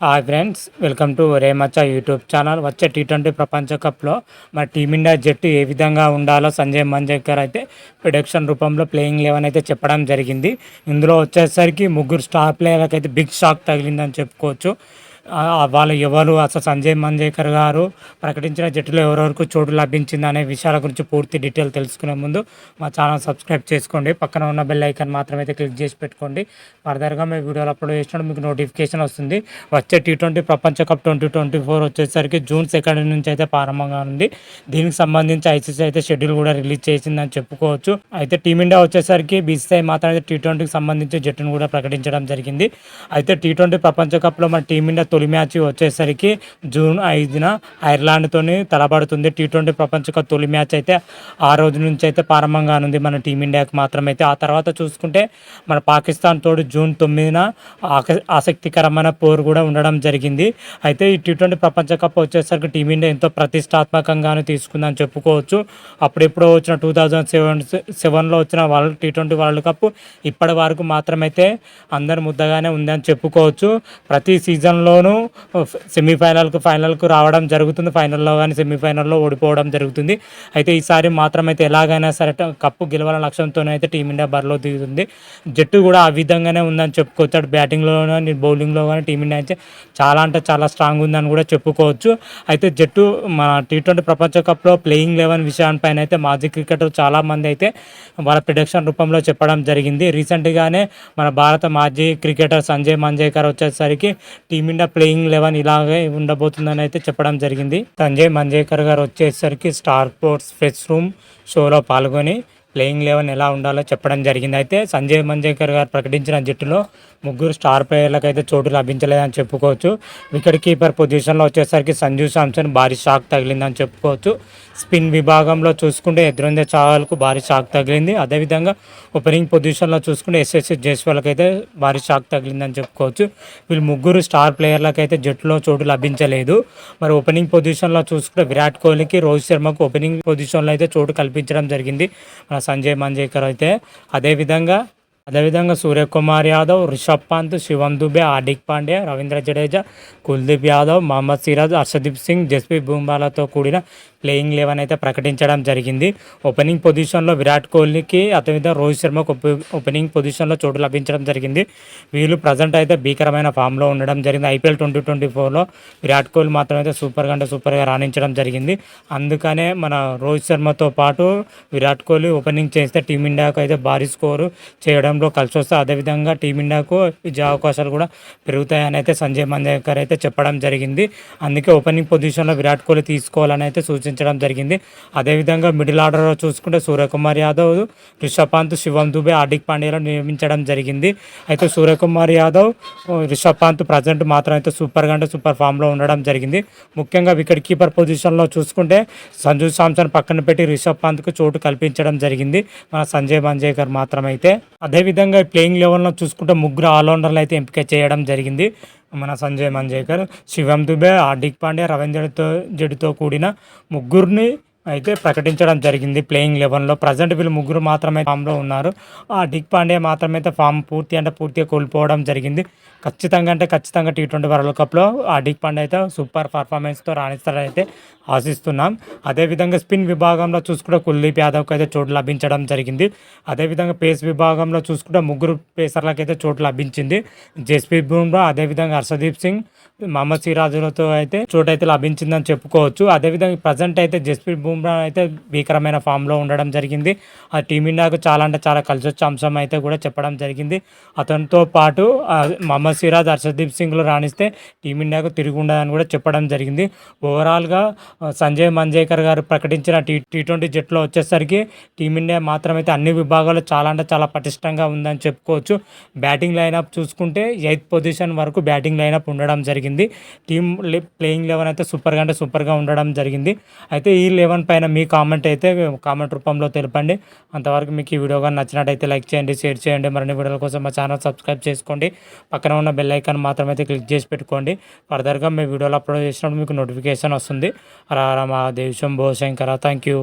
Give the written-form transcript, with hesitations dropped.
Hi friends, welcome to ఒరే మచ్చా YouTube channel. వచ్చే T20 ప్రపంచ కప్లో మన టీమిండియా జట్టు ఏ విధంగా ఉండాలో సంజయ్ మంజేకర్ అయితే ప్రొడక్షన్ రూపంలో ప్లేయింగ్ 11 అయితే చెప్పడం జరిగింది. ఇందులో వచ్చేసరికి ముగ్గురు స్టార్ ప్లేయర్లకు అయితే బిగ్ షాక్ తగిలిందని చెప్పుకోవచ్చు. వాళ్ళు ఎవరు, అసలు సంజయ్ మంజేకర్ గారు ప్రకటించిన జట్టులో ఎవరెవరికి చోటు లభించింది అనే విషయాల గురించి పూర్తి డీటెయిల్ తెలుసుకునే ముందు మా ఛానల్ సబ్స్క్రైబ్ చేసుకోండి. పక్కన ఉన్న బెల్ ఐకాన్ మాత్రమైతే క్లిక్ చేసి పెట్టుకోండి. ఫర్దర్గా మీ వీడియోలు అప్లోడ్ చేసినప్పుడు మీకు నోటిఫికేషన్ వస్తుంది. వచ్చే టీ20 ప్రపంచ కప్ 2024 వచ్చేసరికి జూన్ 2 నుంచి అయితే ప్రారంభంగా ఉంది. దీనికి సంబంధించి ఐసీసీ అయితే షెడ్యూల్ కూడా రిలీజ్ చేసిందని చెప్పుకోవచ్చు. అయితే టీమిండియా వచ్చేసరికి బీసీసీఐ మాత్రం అయితే టీ20కి సంబంధించి జట్టును కూడా ప్రకటించడం జరిగింది. అయితే టీ20 ప్రపంచ కప్లో మన టీమిండియా తొలి మ్యాచ్ వచ్చేసరికి జూన్ 5న ఐర్లాండ్తోని తలపడుతుంది. టీ20 ప్రపంచ కప్ తొలి మ్యాచ్ అయితే ఆ రోజు నుంచి అయితే ప్రారంభంగా ఉంది మన టీమిండియాకి మాత్రమైతే. ఆ తర్వాత చూసుకుంటే మన పాకిస్తాన్ తోడు జూన్ 9న ఆసక్తికరమైన పోరు కూడా ఉండడం జరిగింది. అయితే ఈ టీ20 ప్రపంచ కప్ వచ్చేసరికి టీమిండియా ఎంతో ప్రతిష్టాత్మకంగానే తీసుకుందని చెప్పుకోవచ్చు. అప్పుడెప్పుడో వచ్చిన 2007లో వచ్చిన టీ20 వరల్డ్ కప్ ఇప్పటి వరకు మాత్రమైతే అందరు ముద్దగానే ఉందని చెప్పుకోవచ్చు. ప్రతి సీజన్లోనూ ఫైనల్కు రావడం జరుగుతుంది. ఫైనల్లో కానీ సెమీఫైనల్లో ఓడిపోవడం జరుగుతుంది. అయితే ఈసారి మాత్రమైతే ఎలాగైనా సరే కప్పు గెలవాలనే లక్ష్యంతోనే అయితే టీమిండియా బరిలో దిగుతుంది. జట్టు కూడా ఆ విధంగానే ఉందని చెప్పుకోవచ్చు. అటు బ్యాటింగ్లో కానీ బౌలింగ్లో కానీ టీమిండియా అయితే చాలా అంటే చాలా స్ట్రాంగ్ ఉందని కూడా చెప్పుకోవచ్చు. అయితే జట్టు మన టీ20 ప్రపంచ కప్లో ప్లేయింగ్ 11 విషయాలపైన అయితే మాజీ క్రికెటర్ చాలామంది అయితే వాళ్ళ ప్రిడిక్షన్ రూపంలో చెప్పడం జరిగింది. రీసెంట్గానే మన భారత మాజీ క్రికెటర్ సంజయ్ మంజేకర్ వచ్చేసరికి టీమిండియా ప్లేయింగ్ 11 ఇలాగే ఉండబోతుందని అయితే చెప్పడం జరిగింది. సంజయ్ మంజేకర్ గారు వచ్చేసరికి స్టార్ స్పోర్ట్స్ ఫ్రెష్ రూమ్ షోలో పాల్గొని ప్లేయింగ్ 11 ఎలా ఉండాలో చెప్పడం జరిగింది. అయితే సంజయ్ మంజేకర్ గారు ప్రకటించిన జట్టులో ముగ్గురు స్టార్ ప్లేయర్లకు అయితే చోటు లభించలేదని చెప్పుకోవచ్చు. వికెట్ కీపర్ పొజిషన్లో వచ్చేసరికి సంజు శాంసన్ భారీ షాక్ తగిలిందని చెప్పుకోవచ్చు. స్పిన్ విభాగంలో చూసుకుంటే యజ్వేంద్ర చాహల్కు భారీ షాక్ తగిలింది. అదేవిధంగా ఓపెనింగ్ పొజిషన్లో చూసుకుంటే ఎస్ఎస్సి జైస్వాల్కి అయితే భారీ షాక్ తగిలిందని చెప్పుకోవచ్చు. వీళ్ళు ముగ్గురు స్టార్ ప్లేయర్లకు అయితే జట్టులో చోటు లభించలేదు. మరి ఓపెనింగ్ పొజిషన్లో చూసుకుంటే విరాట్ కోహ్లీకి, రోహిత్ శర్మకు ఓపెనింగ్ పొజిషన్లో అయితే చోటు కల్పించడం జరిగింది మన సంజయ్ మంజేకర్ అయితే. అదేవిధంగా సూర్యకుమార్ యాదవ్, రిషబ్ పంత్, శివం దుబే, హార్దిక్ పాండ్యా, రవీంద్ర జడేజా, కుల్దీప్ యాదవ్, మహమ్మద్ సిరాజ్, హర్షదీప్ సింగ్, జస్ప్రీత్ బుమ్రాలతో కూడిన ప్లేయింగ్ 11 అయితే ప్రకటించడం జరిగింది. ఓపెనింగ్ పొజిషన్లో విరాట్ కోహ్లీకి, అదేవిధంగా రోహిత్ శర్మకు ఓపెనింగ్ పొజిషన్లో చోటు లభించడం జరిగింది. వీళ్ళు ప్రజెంట్ అయితే భీకరమైన ఫామ్లో ఉండడం జరిగింది. ఐపీఎల్ 2024లో విరాట్ కోహ్లీ మాత్రం అయితే సూపర్గా రాణించడం జరిగింది. అందుకనే మన రోహిత్ శర్మతో పాటు విరాట్ కోహ్లీ ఓపెనింగ్ చేస్తే టీమిండియాకు అయితే భారీ స్కోరు చేయడంలో కలిసి వస్తే, అదేవిధంగా టీమిండియాకు విజయ అవకాశాలు కూడా పెరుగుతాయని అయితే సంజయ్ మంజేకర్ అయితే చెప్పడం జరిగింది. అందుకే ఓపెనింగ్ పొజిషన్లో విరాట్ కోహ్లీ తీసుకోవాలని అయితే సూచించడం జరిగింది. అదేవిధంగా మిడిల్ ఆర్డర్లో చూసుకుంటే సూర్యకుమార్ యాదవ్, రిషబ్ పంత్, శివం దుబే, హార్దిక్ పాండ్యాలను నియమించడం జరిగింది. అయితే సూర్యకుమార్ యాదవ్, రిషబ్ పంత్ ప్రజెంట్ మాత్రం అయితే సూపర్ ఫామ్లో ఉండడం జరిగింది. ముఖ్యంగా వికెట్ కీపర్ పొజిషన్లో చూసుకుంటే సంజు శాంసన్ పక్కన పెట్టి రిషబ్ పంత్కు చోటు కల్పించడం జరిగింది మన సంజయ్ మంజేకర్ మాత్రం అయితే. అదేవిధంగా ప్లేయింగ్ 11లో చూసుకుంటే ముగ్గురు ఆల్రౌండర్లు అయితే ఎంపిక చేయడం జరిగింది మన సంజయ్ మంజేకర్. శివం దుబే, హార్దిక్ పాండ్యా, రవీంద్ర జడేజాతో కూడిన ముగ్గురిని అయితే ప్రకటించడం జరిగింది ప్లేయింగ్ 11లో. ప్రజెంట్ వీళ్ళు ముగ్గురు మాత్రమే ఫామ్లో ఉన్నారు. హార్దిక్ పాండ్యా మాత్రమైతే ఫామ్ పూర్తిగా కోల్పోవడం జరిగింది. ఖచ్చితంగా టీ20 వరల్డ్ కప్లో హార్దిక్ పాండ్యా అయితే సూపర్ పర్ఫార్మెన్స్తో రాణిస్తారైతే ఆశిస్తున్నాం. అదేవిధంగా స్పిన్ విభాగంలో చూసుకుంటే కుల్దీప్ యాదవ్కి అయితే చోటు లభించడం జరిగింది. అదేవిధంగా పేస్ విభాగంలో చూసుకుంటే ముగ్గురు పేసర్లకు అయితే చోటు లభించింది. జస్ప్రీత్ బుమ్రా, అదేవిధంగా హర్షదీప్ సింగ్, మహమ్మద్ సిరాజ్లతో అయితే చోటు అయితే లభించిందని చెప్పుకోవచ్చు. అదేవిధంగా ప్రజెంట్ అయితే జస్ప్రీత్ బుమ్రా అయితే భీకరమైన ఫామ్లో ఉండడం జరిగింది. ఆ టీమిండియాకు చాలా అంటే చాలా కలిసి వచ్చే అంశం అయితే కూడా చెప్పడం జరిగింది. అతనితో పాటు మహమ్మద్ సిరాజ్, హర్షదీప్ సింగ్లు రాణిస్తే టీమిండియాకు తిరిగి ఉండదని కూడా చెప్పడం జరిగింది. ఓవరాల్గా సంజయ్ మంజేకర్ గారు ప్రకటించిన టీ20 జట్టులో వచ్చేసరికి టీమిండియా మాత్రమైతే అన్ని విభాగాల్లో చాలా అంటే చాలా పటిష్టంగా ఉందని చెప్పుకోవచ్చు. బ్యాటింగ్ లైనప్ చూసుకుంటే 8th పొజిషన్ వరకు బ్యాటింగ్ లైనప్ ఉండడం జరిగింది. ప్లేయింగ్ 11 అయితే సూపర్గా ఉండడం జరిగింది. అయితే ఈ 11 పైన మీ కామెంట్ రూపంలో తెలపండి. అంతవరకు మీకు ఈ వీడియో కానీ నచ్చినట్టయితే లైక్ చేయండి, షేర్ చేయండి. మరిన్ని వీడియోల కోసం మా ఛానల్ సబ్స్క్రైబ్ చేసుకోండి. పక్కన ఉన్న బెల్ ఐకాన్ మాత్రమైతే క్లిక్ చేసి పెట్టుకోండి. ఫర్దర్గా మీ వీడియోలు అప్లోడ్ చేసినప్పుడు మీకు నోటిఫికేషన్ వస్తుంది. హర హర మహాదేవ్, శంభో శంకర. Thank you.